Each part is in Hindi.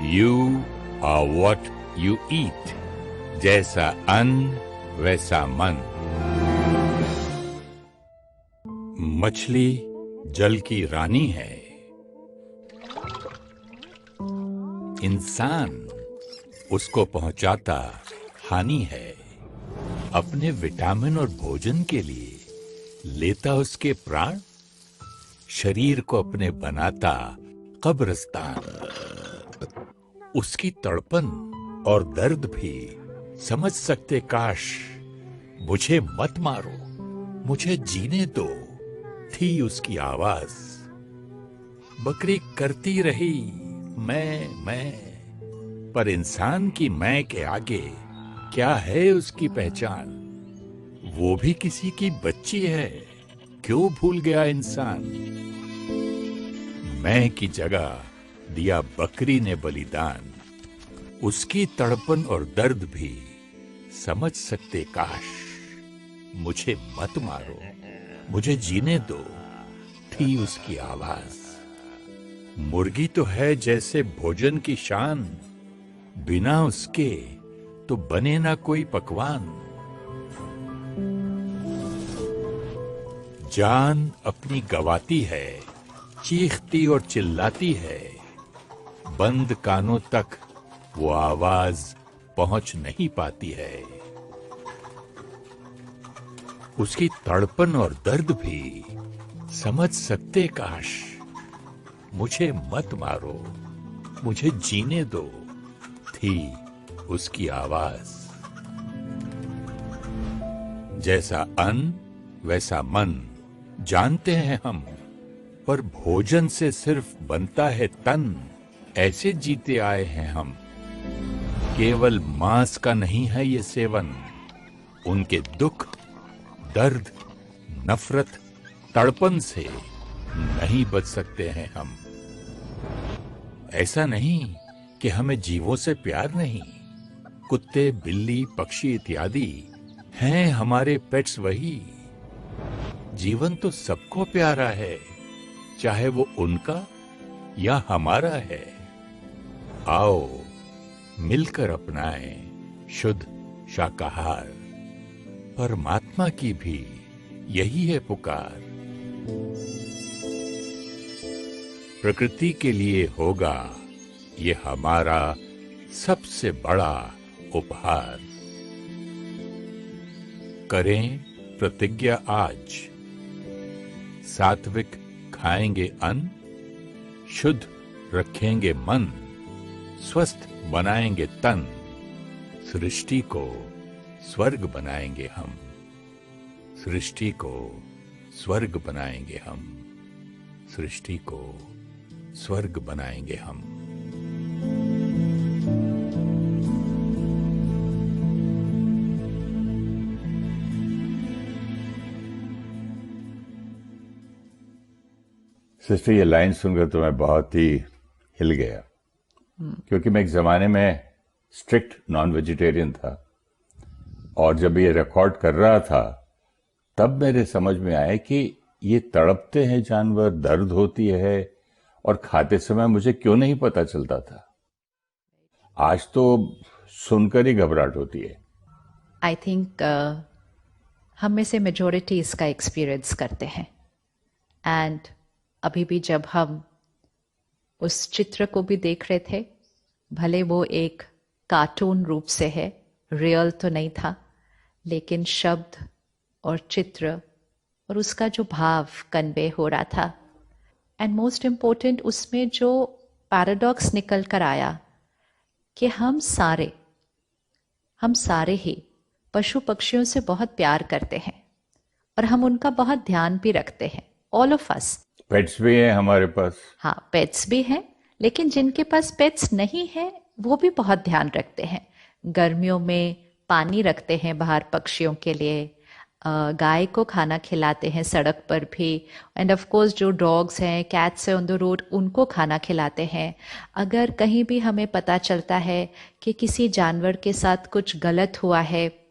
You are what you eat. जैसा अन्न वैसा मन। मछली जल की रानी है। इंसान उसको पहुंचाता हानि है। अपने विटामिन और भोजन के लिए लेता उसके प्राण। शरीर को अपने बनाता कब्रिस्तान। उसकी तड़पन और दर्द भी समझ सकते काश। मुझे मत मारो, मुझे जीने दो, थी उसकी आवाज। बकरी करती रही मैं, पर इंसान की मैं के आगे क्या है उसकी पहचान। वो भी किसी की बच्ची है, क्यों भूल गया इंसान। मैं की जगह दिया बकरी ने बलिदान। उसकी तड़पन और दर्द भी समझ सकते काश। मुझे मत मारो, मुझे जीने दो, थी उसकी आवाज। मुर्गी तो है जैसे भोजन की शान। बिना उसके तो बने ना कोई पकवान। जान अपनी गवाती है, चीखती और चिल्लाती है। बंद कानों तक वो आवाज पहुंच नहीं पाती है। उसकी तड़पन और दर्द भी समझ सकते काश। मुझे मत मारो, मुझे जीने दो, थी उसकी आवाज। जैसा अन्न वैसा मन, जानते हैं हम, पर भोजन से सिर्फ बनता है तन। ऐसे जीते आए हैं हम। केवल मांस का नहीं है ये सेवन। उनके दुख, दर्द, नफरत, तड़पन से नहीं बच सकते हैं हम। ऐसा नहीं कि हमें जीवों से प्यार नहीं। कुत्ते, बिल्ली, पक्षी इत्यादि हैं हमारे पेट्स वही। जीवन तो सबको प्यारा है, चाहे वो उनका या हमारा है। आओ मिलकर अपनाएं शुद्ध शाकाहार। परमात्मा की भी यही है पुकार। प्रकृति के लिए होगा ये हमारा सबसे बड़ा उपहार। करें प्रतिज्ञा आज, सात्विक खाएंगे अन्न, शुद्ध रखेंगे मन, स्वस्थ बनाएंगे तन। सृष्टि को स्वर्ग बनाएंगे हम। सृष्टि को स्वर्ग बनाएंगे हम। सृष्टि को स्वर्ग बनाएंगे हम। सिस्टर, ये लाइन सुनकर तो मैं बहुत ही हिल गया। क्योंकि मैं एक ज़माने में स्ट्रिक्ट नॉन वेजिटेरियन था, और जब ये रिकॉर्ड कर रहा था तब मेरे समझ में आया कि ये तड़पते हैं जानवर, दर्द होती है, और खाते समय मुझे क्यों नहीं पता चलता था। आज तो सुनकर ही घबराहट होती है। आई थिंक हम में से मेजॉरिटी इसका एक्सपीरियंस करते हैं। एंड अभी भी जब हम उस चित्र को भी देख रहे थे, भले वो एक कार्टून रूप से है, रियल तो नहीं था, लेकिन शब्द और चित्र और उसका जो भाव कन्वे हो रहा था, एंड मोस्ट इम्पोर्टेंट उसमें जो पैराडॉक्स निकल कर आया कि हम सारे ही पशु पक्षियों से बहुत प्यार करते हैं और हम उनका बहुत ध्यान भी रखते हैं। All of us. पेट्स भी हैं हमारे पास। हाँ, पेट्स भी हैं, लेकिन जिनके पास पेट्स नहीं है वो भी बहुत ध्यान रखते हैं। गर्मियों में पानी रखते हैं बाहर पक्षियों के लिए, गाय को खाना खिलाते हैं सड़क पर भी, एंड ऑफ कोर्स जो डॉग्स हैं, कैट्स हैं ऑन द रोड, उनको खाना खिलाते हैं। अगर कहीं भी हमें पता चलता है कि किसी जानवर के साथ कुछ गलत हुआ है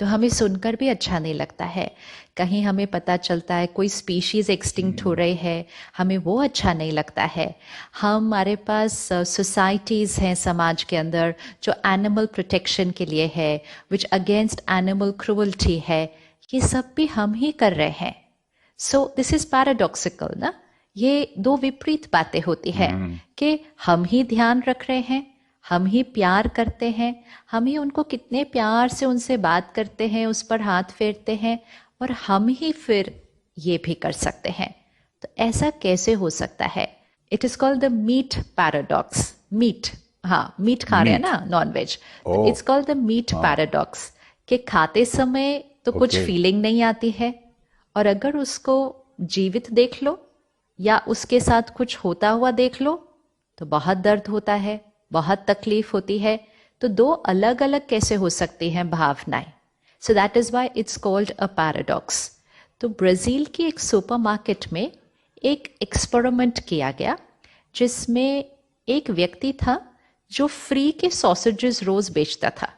तो हमें सुनकर भी अच्छा नहीं लगता है। कहीं हमें पता चलता है कोई स्पीशीज एक्सटिंक्ट हो रही है, हमें वो अच्छा नहीं लगता है। हमारे पास सोसाइटीज़ हैं समाज के अंदर जो एनिमल प्रोटेक्शन के लिए है, विच अगेंस्ट एनिमल क्रूअल्टी है, ये सब भी हम ही कर रहे हैं। सो दिस इज पैराडॉक्सिकल ना, ये दो विपरीत बातें होती है कि हम ही ध्यान रख रहे हैं, हम ही प्यार करते हैं, हम ही उनको कितने प्यार से उनसे बात करते हैं, उस पर हाथ फेरते हैं, और हम ही फिर ये भी कर सकते हैं। तो ऐसा कैसे हो सकता है? It is called the meat paradox. Meat, हाँ मीट खा रहे हैं ना, नॉन वेज, तो it's called the meat paradox, कि खाते समय तो कुछ फीलिंग नहीं आती है, और अगर उसको जीवित देख लो या उसके साथ कुछ होता हुआ देख लो तो बहुत दर्द होता है, बहुत तकलीफ होती है। तो दो अलग अलग कैसे हो सकती हैं भावनाएं? So that is why it's called a paradox. तो ब्राजील की एक सुपरमार्केट में एक एक्सपेरिमेंट किया गया, जिसमें एक व्यक्ति था जो फ्री के सॉसेजेस रोज बेचता था।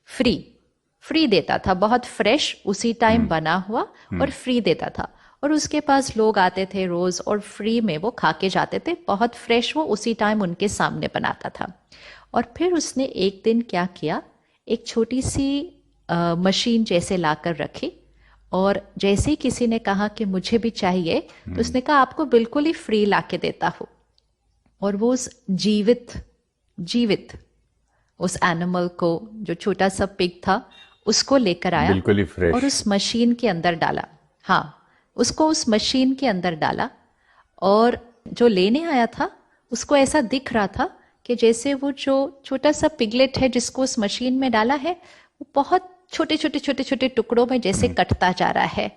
फ्री देता था, बहुत फ्रेश, उसी टाइम बना हुआ और फ्री देता था। और उसके पास लोग आते थे रोज और फ्री में वो खा के जाते थे, बहुत फ्रेश वो उसी टाइम उनके सामने बनाता था। और फिर उसने एक दिन क्या किया, एक छोटी सी मशीन जैसे लाकर रखी, और जैसे ही किसी ने कहा कि मुझे भी चाहिए, तो उसने कहा आपको बिल्कुल ही फ्री ला के देता हूं। और वो उस जीवित उस एनिमल को, जो छोटा सा पिग था, उसको लेकर आया, बिल्कुल ही फ्रेश, और उस मशीन के अंदर डाला। हाँ, उसको उस मशीन के अंदर डाला, और जो लेने आया था उसको ऐसा दिख रहा था कि जैसे वो जो छोटा सा पिगलेट है जिसको उस मशीन में डाला है, वो बहुत छोटे छोटे छोटे छोटे टुकड़ों में जैसे कटता जा रहा है,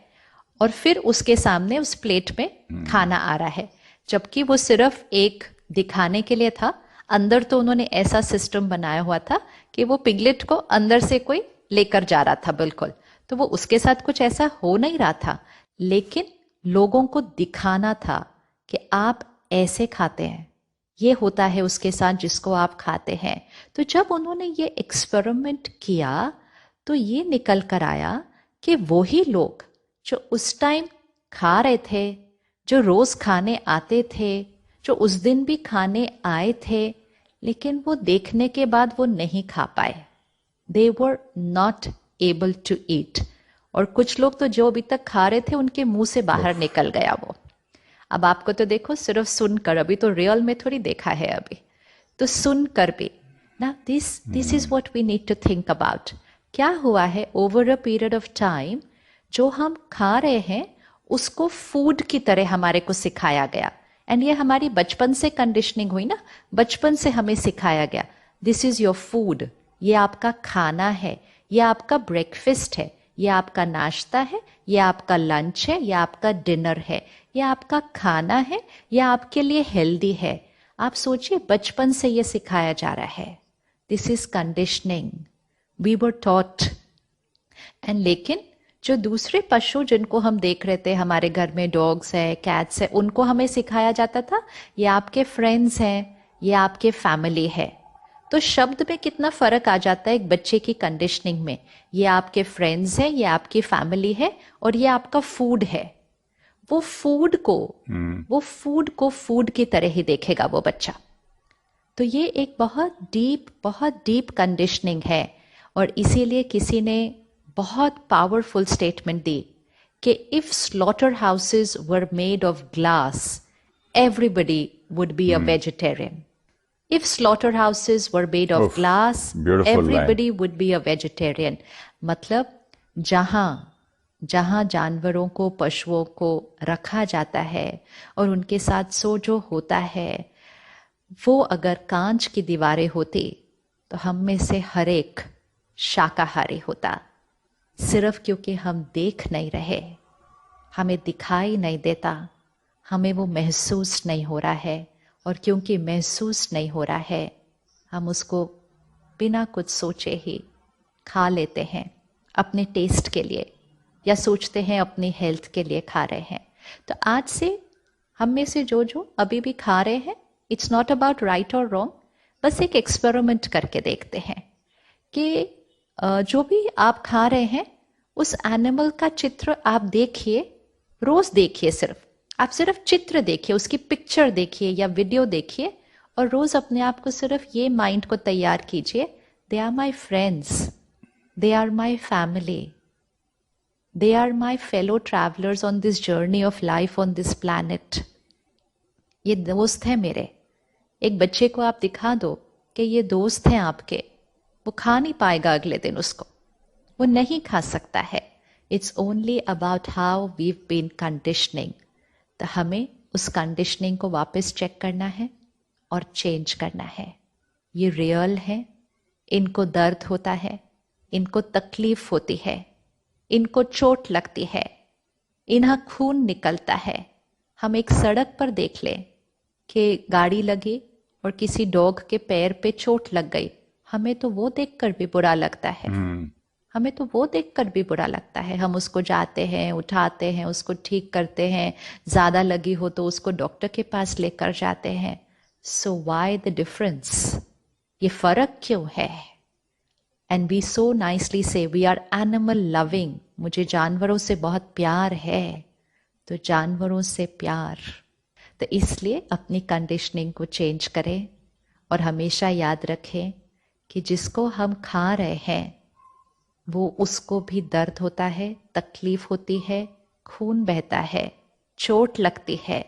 और फिर उसके सामने उस प्लेट में खाना आ रहा है। जबकि वो सिर्फ एक दिखाने के लिए था, अंदर तो उन्होंने ऐसा सिस्टम बनाया हुआ था कि वो पिगलेट को अंदर से कोई लेकर जा रहा था बिल्कुल। तो वो उसके साथ कुछ ऐसा हो नहीं रहा था, लेकिन लोगों को दिखाना था कि आप ऐसे खाते हैं, ये होता है उसके साथ जिसको आप खाते हैं। तो जब उन्होंने ये एक्सपेरिमेंट किया तो ये निकल कर आया कि वही लोग जो उस टाइम खा रहे थे, जो रोज खाने आते थे, जो उस दिन भी खाने आए थे, लेकिन वो देखने के बाद वो नहीं खा पाए। They were not able to eat. और कुछ लोग तो जो अभी तक खा रहे थे उनके मुंह से बाहर निकल गया वो। अब आपको तो देखो सिर्फ सुनकर, अभी तो रियल में थोड़ी देखा है अभी, तो सुनकर भी ना, this is what we need to think about. क्या हुआ है over a period of time, जो हम खा रहे हैं उसको फूड की तरह हमारे को सिखाया गया। एंड ये हमारी बचपन से कंडीशनिंग हुई ना, बचपन से हमें सिखाया गया दिस इज योर फूड, ये आपका खाना है, ये आपका ब्रेकफास्ट है, ये आपका नाश्ता है, ये आपका लंच है, ये आपका डिनर है, ये आपका खाना है, ये आपके लिए हेल्दी है। आप सोचिए, बचपन से ये सिखाया जा रहा है। This is conditioning, we were taught. And लेकिन जो दूसरे पशु जिनको हम देख रहे थे हमारे घर में, डॉग्स है, कैट्स है, उनको हमें सिखाया जाता था ये आपके फ्रेंड्स हैं, ये आपके फैमिली है। तो शब्द में कितना फर्क आ जाता है एक बच्चे की कंडीशनिंग में। ये आपके फ्रेंड्स हैं, ये आपकी फैमिली है, और ये आपका फूड है। वो फूड को फूड की तरह ही देखेगा वो बच्चा। तो ये एक बहुत डीप कंडीशनिंग है। और इसीलिए किसी ने बहुत पावरफुल स्टेटमेंट दी कि if slaughter houses were made of glass, everybody would be a vegetarian. If slaughterhouses were made of glass, everybody would be a vegetarian. मतलब जहां जानवरों को, पशुओं को रखा जाता है और उनके साथ सो जो होता है, वो अगर कांच की दीवारें होती तो हम में से हर एक शाकाहारी होता। सिर्फ क्योंकि हम देख नहीं रहे, हमें दिखाई नहीं देता, हमें वो महसूस नहीं हो रहा है, और क्योंकि महसूस नहीं हो रहा है, हम उसको बिना कुछ सोचे ही खा लेते हैं अपने टेस्ट के लिए, या सोचते हैं अपनी हेल्थ के लिए खा रहे हैं। तो आज से हम में से जो अभी भी खा रहे हैं, इट्स नॉट अबाउट राइट और रॉन्ग, बस एक एक्सपेरिमेंट करके देखते हैं कि जो भी आप खा रहे हैं उस एनिमल का चित्र आप देखिए, रोज देखिए, आप सिर्फ चित्र देखिए, उसकी पिक्चर देखिए या वीडियो देखिए, और रोज अपने आप को सिर्फ ये माइंड को तैयार कीजिए, they are my friends, they are my family, they are my fellow travellers on this journey of life on this planet. ये दोस्त हैं मेरे। एक बच्चे को आप दिखा दो कि ये दोस्त हैं आपके, वो खा नहीं पाएगा अगले दिन उसको, वो नहीं खा सकता है। It's only about how we been conditioning. तो हमें उस कंडीशनिंग को वापस चेक करना है और चेंज करना है। ये रियल है, इनको दर्द होता है, इनको तकलीफ होती है, इनको चोट लगती है, इन्हें खून निकलता है। हम एक सड़क पर देख लें कि गाड़ी लगी और किसी डॉग के पैर पे चोट लग गई, हमें तो वो देखकर भी बुरा लगता है। हमें तो वो देखकर भी बुरा लगता है। हम उसको जाते हैं, उठाते हैं, उसको ठीक करते हैं, ज़्यादा लगी हो तो उसको डॉक्टर के पास लेकर जाते हैं। So why the difference? ये फर्क क्यों है? एंड वी सो नाइसली से वी आर एनिमल लविंग। मुझे जानवरों से बहुत प्यार है, तो जानवरों से प्यार। तो इसलिए अपनी कंडीशनिंग को चेंज करें और हमेशा याद रखें कि जिसको हम खा रहे हैं वो उसको भी दर्द होता है, तकलीफ होती है, खून बहता है, चोट लगती है,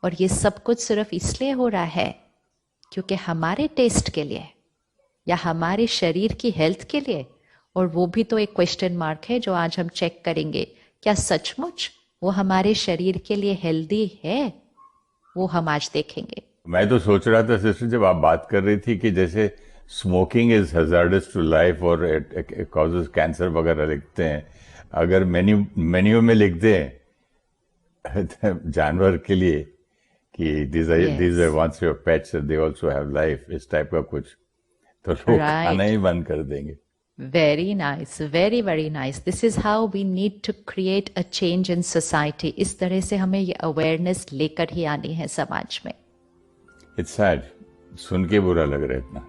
और ये सब कुछ सिर्फ इसलिए हो रहा है क्योंकि हमारे टेस्ट के लिए या हमारे शरीर की हेल्थ के लिए। और वो भी तो एक क्वेश्चन मार्क है जो आज हम चेक करेंगे, क्या सचमुच वो हमारे शरीर के लिए हेल्दी है? वो हम आज देखेंगे। मैं तो सोच रहा था सिस्टर, जब आप बात कर रही थी कि जैसे smoking is hazardous to life और इट कॉजेज कैंसर वगैरह लिखते हैं, अगर मेन्यू में लिख दें जानवर के लिए कि these are once your pets and they also have life, इस टाइप का कुछ, तो लोग खाना ही बंद कर देंगे। Very nice, very very nice. This is how we need to create a change in society. इस तरह से हमें ये अवेयरनेस लेकर ही आनी है समाज में। इट्स सैड, सुन के बुरा लग रहा है इतना।